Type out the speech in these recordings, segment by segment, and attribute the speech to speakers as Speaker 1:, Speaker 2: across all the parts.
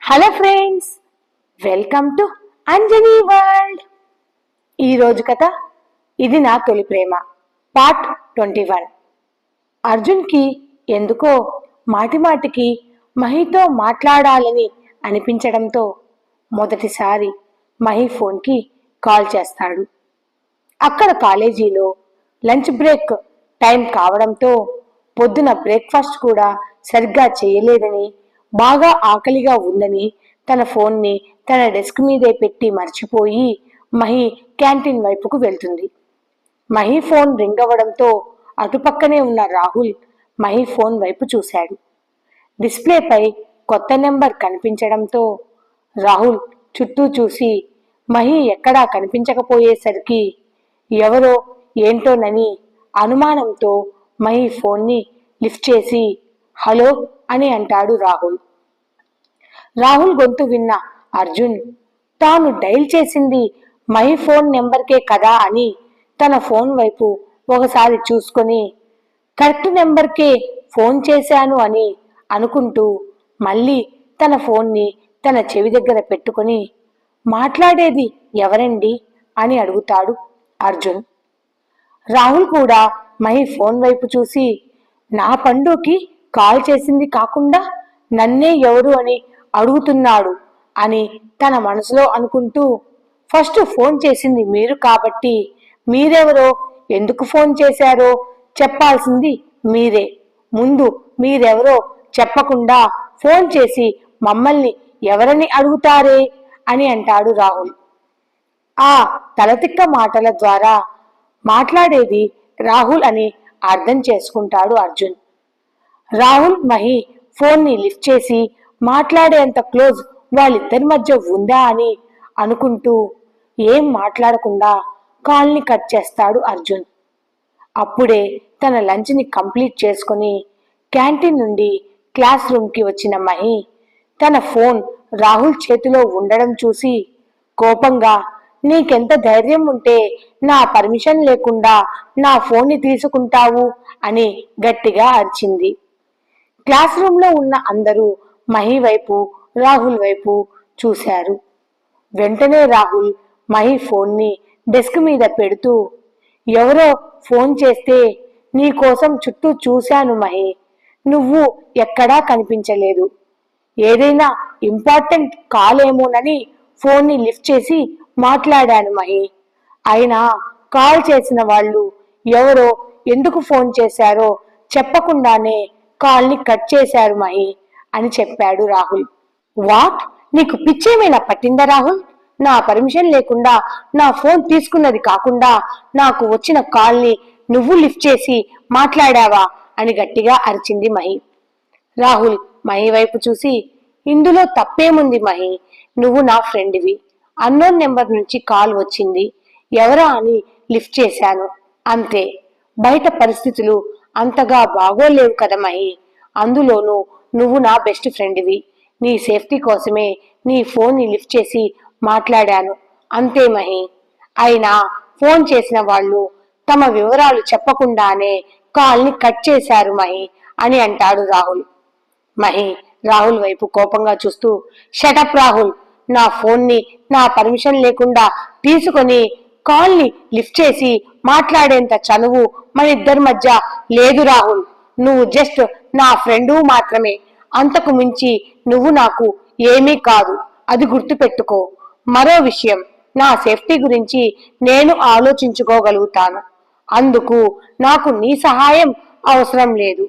Speaker 1: Hello friends, welcome to Anjani world. ఈరోజు కథ ఇది నా తొలి ప్రేమ పార్ట్ 21. అర్జున్కి ఎందుకో మాటిమాటికి మహితో మాట్లాడాలని అనిపించడంతో మొదటిసారి మహి ఫోన్కి కాల్ చేస్తాడు. అక్కడ కాలేజీలో లంచ్ బ్రేక్ టైం కావడంతో పొద్దున బ్రేక్ఫాస్ట్ కూడా సరిగ్గా చేయలేదని, బాగా ఆకలిగా ఉందని తన ఫోన్ని తన డెస్క్ మీదే పెట్టి మర్చిపోయి మహి క్యాంటీన్ వైపుకు వెళ్తుంది. మహి ఫోన్ రింగ్ అవ్వడంతో అటుపక్కనే ఉన్న రాహుల్ మహి ఫోన్ వైపు చూశాడు. డిస్ప్లేపై కొత్త నెంబర్ కనిపించడంతో రాహుల్ చుట్టూ చూసి మహి ఎక్కడా కనిపించకపోయేసరికి ఎవరో ఏంటోనని అనుమానంతో మహి ఫోన్ని లిఫ్ట్ చేసి హలో అని అంటాడు రాహుల్. రాహుల్ గొంతు విన్న అర్జున్ తాను డైల్ చేసింది మహి ఫోన్ నెంబర్కే కదా అని తన ఫోన్ వైపు ఒకసారి చూసుకొని కరెక్ట్ నెంబర్కే ఫోన్ చేశాను అని అనుకుంటూ మళ్ళీ తన ఫోన్ని తన చెవి దగ్గర పెట్టుకొని మాట్లాడేది ఎవరండి అని అడుగుతాడు అర్జున్. రాహుల్ కూడా మహి ఫోన్ వైపు చూసి నా పండుకి కాల్ చేసింది కాకుండా నన్నే ఎవరు అని అడుగుతున్నాడు అని తన మనసులో అనుకుంటూ ఫస్ట్ ఫోన్ చేసింది మీరు కాబట్టి మీరెవరో ఎందుకు ఫోన్ చేశారో చెప్పాల్సింది మీరే. ముందు మీరెవరో చెప్పకుండా ఫోన్ చేసి మమ్మల్ని ఎవరని అడుగుతారే అని అంటాడు రాహుల్. ఆ తలతిక్క మాటల ద్వారా మాట్లాడేది రాహుల్ అని అర్థం చేసుకుంటాడు అర్జున్. రాహుల్ మహి ఫోన్ని లిఫ్ట్ చేసి మాట్లాడేంత క్లోజ్ వాళ్ళిద్దరి మధ్య ఉందా అని అనుకుంటూ ఏం మాట్లాడకుండా కాల్ని కట్ చేస్తాడు అర్జున్. అప్పుడే తన లంచ్ని కంప్లీట్ చేసుకుని క్యాంటీన్ నుండి క్లాస్ రూమ్కి వచ్చిన మహి తన ఫోన్ రాహుల్ చేతిలో ఉండడం చూసి కోపంగా నీకెంత ధైర్యం ఉంటే నా పర్మిషన్ లేకుండా నా ఫోన్ని తీసుకుంటావు అని గట్టిగా అరిచింది. క్లాస్ రూమ్లో ఉన్న అందరూ మహి వైపు రాహుల్ వైపు చూశారు. వెంటనే రాహుల్ మహి ఫోన్ని డెస్క్ మీద పెడుతూ ఎవరో ఫోన్ చేస్తే నీ కోసం చుట్టూ చూశాను మహి, నువ్వు ఎక్కడా కనిపించలేదు. ఏదైనా ఇంపార్టెంట్ కాల్ ఏమోనని ఫోన్ని లిఫ్ట్ చేసి మాట్లాడాను మహి. అయినా కాల్ చేసిన వాళ్ళు ఎవరో ఎందుకు ఫోన్ చేశారో చెప్పకుండానే కాల్ని కట్ చేశారు మహి అని చెప్పాడు రాహుల్. వాట్, నీకు పిచ్చేమైనా పట్టిందా రాహుల్? నా పర్మిషన్ లేకుండా నా ఫోన్ తీసుకున్నది కాకుండా నాకు వచ్చిన కాల్ని నువ్వు లిఫ్ట్ చేసి మాట్లాడావా అని గట్టిగా అరిచింది మహి. రాహుల్ మహి వైపు చూసి ఇందులో తప్పేముంది మహి, నువ్వు నా ఫ్రెండ్వి, అన్నోన్ నెంబర్ నుంచి కాల్ వచ్చింది, ఎవరా అని లిఫ్ట్ చేశాను అంతే. బయట పరిస్థితులు అంతగా బాగోలేవు కదా మహి, అందులోనూ నువ్వు నా బెస్ట్ ఫ్రెండ్వి, నీ సేఫ్టీ కోసమే నీ ఫోన్ని లిఫ్ట్ చేసి మాట్లాడాను అంతే మహి. అయినా ఫోన్ చేసిన వాళ్ళు తమ వివరాలు చెప్పకుండానే కాల్ని కట్ చేశారు మహి అని అంటాడు రాహుల్. మహి రాహుల్ వైపు కోపంగా చూస్తూ షటప్ రాహుల్, నా ఫోన్ని నా పర్మిషన్ లేకుండా తీసుకొని కాల్ని లిఫ్ట్ చేసి మాట్లాడేంత చనువు మన ఇద్దరి మధ్య లేదు రాహుల్. నువ్వు జస్ట్ నా ఫ్రెండు మాత్రమే, అంతకు మించి నువ్వు నాకు ఏమీ కాదు, అది గుర్తుపెట్టుకో. మరో విషయం, నా సేఫ్టీ గురించి నేను ఆలోచించుకోగలుగుతాను, అందుకు నాకు నీ సహాయం అవసరం లేదు.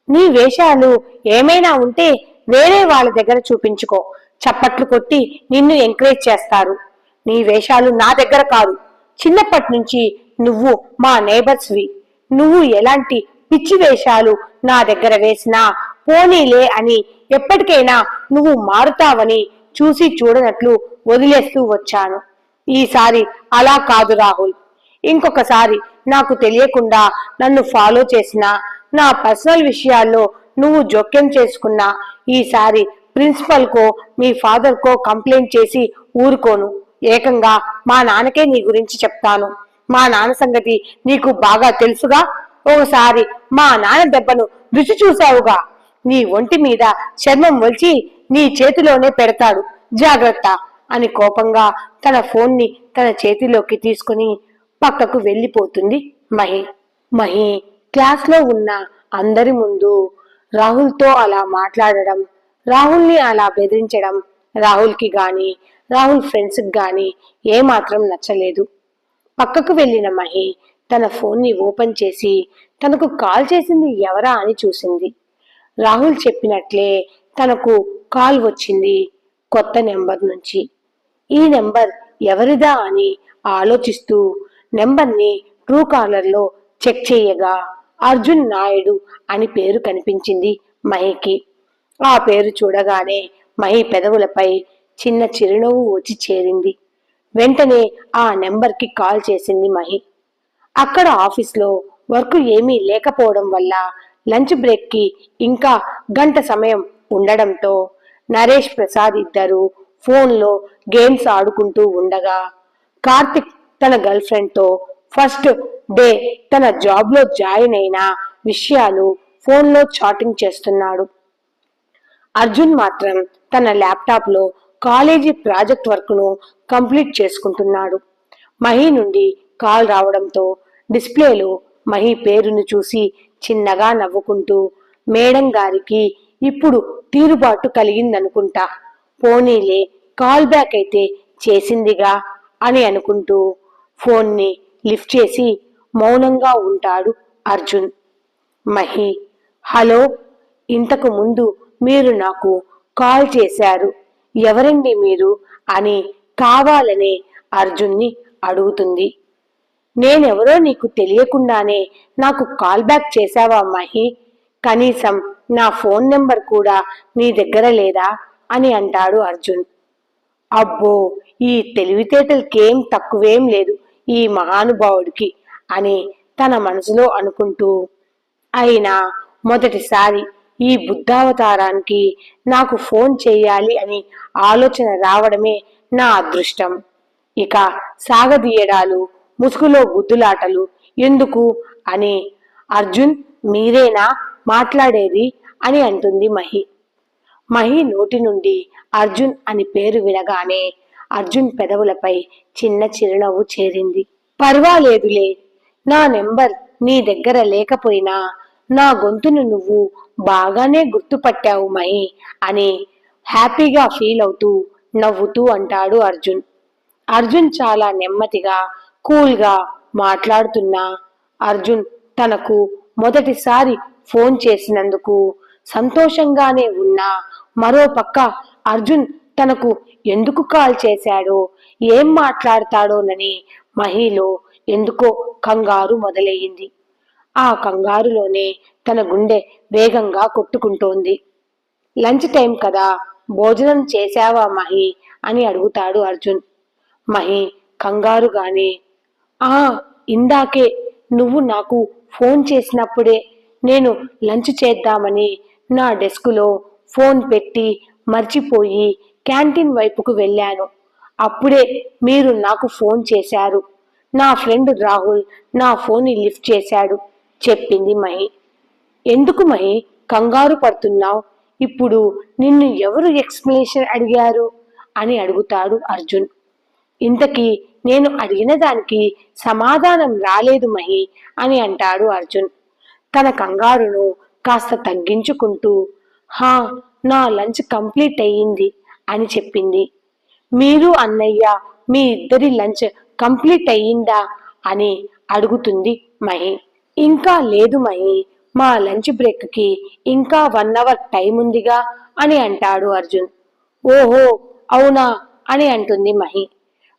Speaker 1: నీ వేషాలు ఏమైనా ఉంటే వేరే వాళ్ళ దగ్గర చూపించుకో, చప్పట్లు కొట్టి నిన్ను ఎంకరేజ్ చేస్తారు. నీ వేషాలు నా దగ్గర కాదు. చిన్నప్పటి నుంచి నువ్వు మా నేబర్స్వి, నువ్వు ఎలాంటి పిచ్చి వేషాలు నా దగ్గర వేసినా పోనీలే అని ఎప్పటికైనా నువ్వు మారుతావని చూసి చూడనట్లు వదిలేస్తూ వచ్చాను. ఈసారి అలా కాదు రాహుల్. ఇంకొకసారి నాకు తెలియకుండా నన్ను ఫాలో చేసినా, నా పర్సనల్ విషయాల్లో నువ్వు జోక్యం చేసుకున్నా ఈసారి ప్రిన్సిపల్కో మీ ఫాదర్కో కంప్లైంట్ చేసి ఊరుకోను. ఏకంగా మా నాన్నకే నీ గురించి చెప్తాను. మా నాన్న సంగతి నీకు బాగా తెలుసుగా. ఒకసారి మా నాన్న దెబ్బను రుచి చూశావుగా. నీ ఒంటి మీద చర్మం ఒలిచి నీ చేతిలోనే పెడతాడు, జాగ్రత్త అని కోపంగా తన ఫోన్ని తన చేతిలోకి తీసుకుని పక్కకు వెళ్ళిపోతుంది మహి. మహి క్లాస్లో ఉన్న అందరి ముందు రాహుల్తో అలా మాట్లాడడం, రాహుల్ని అలా బెదిరించడం రాహుల్కి గాని రాహుల్ ఫ్రెండ్స్కి గాని ఏమాత్రం నచ్చలేదు. పక్కకు వెళ్ళిన మహి తన ఫోన్ని ఓపెన్ చేసి తనకు కాల్ చేసింది ఎవరా అని చూసింది. రాహుల్ చెప్పినట్లే తనకు కాల్ వచ్చింది కొత్త నెంబర్ నుంచి. ఈ నెంబర్ ఎవరిదా అని ఆలోచిస్తూ నెంబర్ని ట్రూ కాలర్లో చెక్ చేయగా అర్జున్ నాయుడు అని పేరు కనిపించింది మహికి. ఆ పేరు చూడగానే మహి పెదవులపై చిన్న చిరునవ్వు వచ్చి చేరింది. వెంటనే ఆ నెంబర్కి కాల్ చేసింది మహి. అక్కడ ఆఫీస్లో వర్క్ ఏమీ లేకపోవడం వల్ల లంచ్ బ్రేక్కి ఇంకా గంట సమయం ఉండడంతో నరేష్ ప్రసాద్ ఇద్దరు ఫోన్లో గేమ్స్ ఆడుకుంటూ ఉండగా కార్తిక్ తన గర్ల్ ఫ్రెండ్తో ఫస్ట్ డే తన జాబ్లో జాయిన్ అయిన విషయాలు ఫోన్లో చాటింగ్ చేస్తున్నాడు. అర్జున్ మాత్రం తన ల్యాప్టాప్లో కాలేజీ ప్రాజెక్ట్ వర్క్ను కంప్లీట్ చేసుకుంటున్నాడు. మహి నుండి కాల్ రావడంతో డిస్ప్లేలో మహి పేరును చూసి చిన్నగా నవ్వుకుంటూ, మేడం గారికి ఇప్పుడు తీరుబాటు కలిగిందనుకుంటా, పోనీలే కాల్ బ్యాక్ అయితే చేసిందిగా అని అనుకుంటూ ఫోన్ని లిఫ్ట్ చేసి మౌనంగా ఉంటాడు అర్జున్. మహి, హలో, ఇంతకు ముందు మీరు నాకు కాల్ చేశారు, ఎవరండి మీరు అని కావాలనే అర్జున్ని అడుగుతుంది. నేనెవరో నీకు తెలియకుండానే నాకు కాల్ బ్యాక్ చేశావా మహి? కనీసం నా ఫోన్ నెంబర్ కూడా నీ దగ్గర లేదా అని అంటాడు అర్జున్. అబ్బో, ఈ తెలివితేటలకేం తక్కువేం లేదు ఈ మహానుభావుడికి అని తన మనసులో అనుకుంటూ, అయినా మొదటిసారి ఈ బుద్ధావతారానికి నాకు ఫోన్ చేయాలి అని ఆలోచన రావడమే నా అదృష్టం. ఇక సాగదీయడాలు, ముసుగులో బుద్ధులాటలు ఎందుకు అని, అర్జున్ మీరేనా మాట్లాడేది అని అంటుంది మహి. మహి నోటి నుండి అర్జున్ అని పేరు వినగానే అర్జున్ పెదవులపై చిన్న చిరునవ్వు చేరింది. పర్వాలేదులే, నా నెంబర్ నీ దగ్గర లేకపోయినా నా గొంతును నువ్వు బాగానే గుర్తుపట్టావు మహి అని హ్యాపీగా ఫీల్ అవుతూ నవ్వుతూ అంటాడు అర్జున్. అర్జున్ చాలా నెమ్మదిగా కూల్గా మాట్లాడుతున్నా అర్జున్ తనకు మొదటిసారి ఫోన్ చేసినందుకు సంతోషంగానే ఉన్నా, మరోపక్క అర్జున్ తనకు ఎందుకు కాల్ చేశాడో, ఏం మాట్లాడతాడోనని మహిలో ఎందుకో కంగారు మొదలయ్యింది. ఆ కంగారులోనే తన గుండె వేగంగా కొట్టుకుంటోంది. లంచ్ టైం కదా, భోజనం చేశావా మహి అని అడుగుతాడు అర్జున్. మహి కంగారుగానే, ఇందాకే నువ్వు నాకు ఫోన్ చేసినప్పుడే నేను లంచ్ చేద్దామని నా డెస్కులో ఫోన్ పెట్టి మర్చిపోయి క్యాంటీన్ వైపుకు వెళ్ళాను. అప్పుడే మీరు నాకు ఫోన్ చేశారు. నా ఫ్రెండ్ రాహుల్ నా ఫోన్ని లిఫ్ట్ చేశాడు చెప్పింది మహి. ఎందుకు మహి కంగారు పడుతున్నావు? ఇప్పుడు నిన్ను ఎవరు ఎక్స్ప్లెనేషన్ అడిగారు అని అడుగుతాడు అర్జున్. ఇంతకీ నేను అడిగిన దానికి సమాధానం రాలేదు మహి అని అంటాడు అర్జున్ తన కంగారును కాస్త తగ్గించుకుంటూ. నా లంచ్ కంప్లీట్ అయ్యింది అని చెప్పింది. మీరు అన్నయ్య మీ ఇద్దరి లంచ్ కంప్లీట్ అయ్యిందా అని అడుగుతుంది మహి. ఇంకా లేదు మహి, మా లంచ్ బ్రేక్కి ఇంకా 1 అవర్ టైం ఉందిగా అని అంటాడు అర్జున్. ఓహో అవునా అని అంటుంది మహి.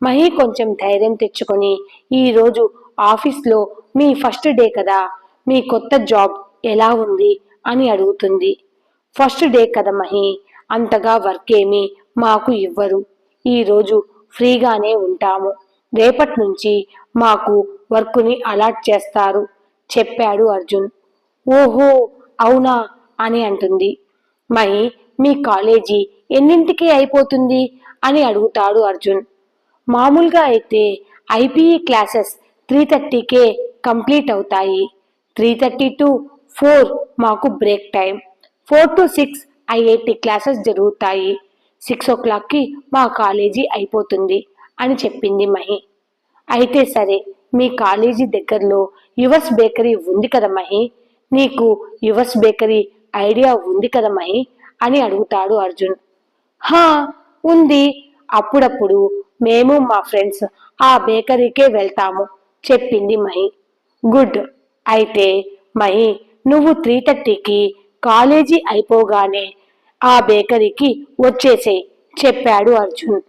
Speaker 1: మహి కొంచెం ధైర్యం తెచ్చుకొని, ఈరోజు ఆఫీస్లో మీ ఫస్ట్ డే కదా, మీ కొత్త జాబ్ ఎలా ఉంది అని అడుగుతుంది. ఫస్ట్ డే కదా మహి, అంతగా వర్క్ ఏమీ మాకు ఇవ్వరు. ఈరోజు ఫ్రీగానే ఉంటాము. రేపటి నుంచి మాకు వర్క్ని అలాట్ చేస్తారు చెప్పాడు అర్జున్. ఓహో అవునా అని అంటుంది మహి. మీ కాలేజీ ఎన్నింటికి అయిపోతుంది అని అడుగుతాడు అర్జున్. మామూలుగా అయితే ఐపీఈ క్లాసెస్ 3:30కే కంప్లీట్ అవుతాయి. 3:30 to 4 మాకు break time. 4 to 6 IIT classes జరుగుతాయి. 6 o'clockకి మా కాలేజీ అయిపోతుంది అని చెప్పింది మహి. అయితే సరే, మీ కాలేజీ దగ్గరలో యువర్స్ బేకరీ ఉంది కదా మహి, నీకు యువర్స్ బేకరీ ఐడియా ఉంది కదా మహి అని అడుగుతాడు అర్జున్. హా, ఉంది. అప్పుడప్పుడు మేము మా ఫ్రెండ్స్ ఆ బేకరీకే వెళ్తాము చెప్పింది మహి. గుడ్. అయితే మహి, నువ్వు 3:30కి కాలేజీ అయిపోగానే ఆ బేకరీకి వచ్చేసేయ్ చెప్పాడు అర్జున్.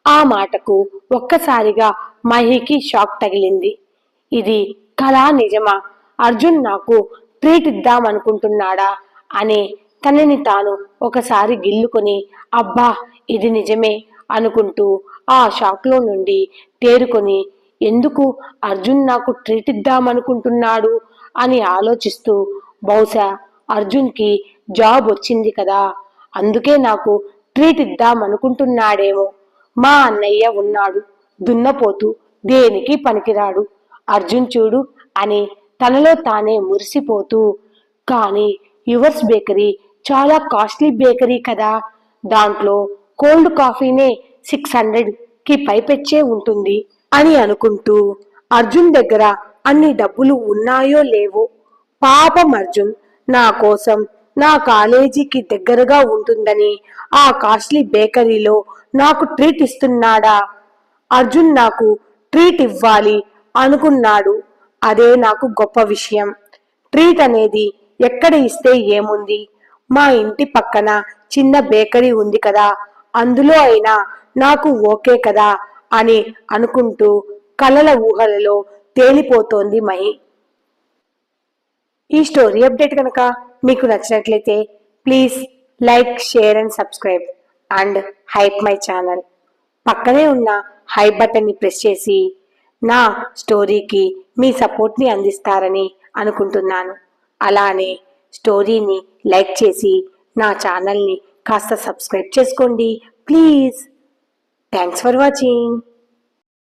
Speaker 1: ఆ మాటకు ఒక్కసారిగా మహికి షాక్ తగిలింది. ఇది కళా నిజమా? అర్జున్ నాకు ట్రీట్ ఇద్దామనుకుంటున్నాడా అని తనని తాను ఒకసారి గిల్లుకొని, అబ్బా ఇది నిజమే అనుకుంటూ ఆ షాక్లో నుండి తేరుకొని, ఎందుకు అర్జున్ నాకు ట్రీట్ ఇద్దామనుకుంటున్నాడు అని ఆలోచిస్తూ, బహుశా అర్జున్కి జాబ్ వచ్చింది కదా, అందుకే నాకు ట్రీట్ ఇద్దామనుకుంటున్నాడేమో. మా అన్నయ్య ఉన్నాడు, దున్నపోతూ, దేనికి పనికిరాడు. అర్జున్ చూడు అని తనలో తానే మురిసిపోతూ, కానీ యువర్స్ బేకరీ చాలా కాస్ట్లీ బేకరీ కదా, దాంట్లో కోల్డ్ కాఫీనే 600కి పైపెచ్చే ఉంటుంది అని అనుకుంటూ, అర్జున్ దగ్గర అన్ని డబ్బులు ఉన్నాయో లేవో, పాపం అర్జున్ నా కోసం నా కాలేజీకి దగ్గరగా ఉంటుందని ఆ కాస్ట్లీ బేకరీలో నాకు ట్రీట్ ఇస్తున్నాడా? అర్జున్ నాకు ట్రీట్ ఇవ్వాలి అనుకున్నాడు, అదే నాకు గొప్ప విషయం. ట్రీట్ అనేది ఎక్కడ ఇస్తే ఏముంది, మా ఇంటి పక్కన చిన్న బేకరీ ఉంది కదా, అందులో అయినా నాకు ఓకే కదా అని అనుకుంటూ కలల ఊహలలో తేలిపోతోంది మహి. ఈ స్టోరీ అప్డేట్ కనుక మీకు నచ్చినట్లయితే please like, share and subscribe and hype my channel. పక్కనే ఉన్న హైప్ బటన్ని ప్రెస్ చేసి నా స్టోరీకి మీ సపోర్ట్ని అందిస్తారని అనుకుంటున్నాను. అలానే స్టోరీని లైక్ చేసి నా ఛానల్ని కాస్త సబ్స్క్రైబ్ చేసుకోండి ప్లీజ్. Thanks for watching.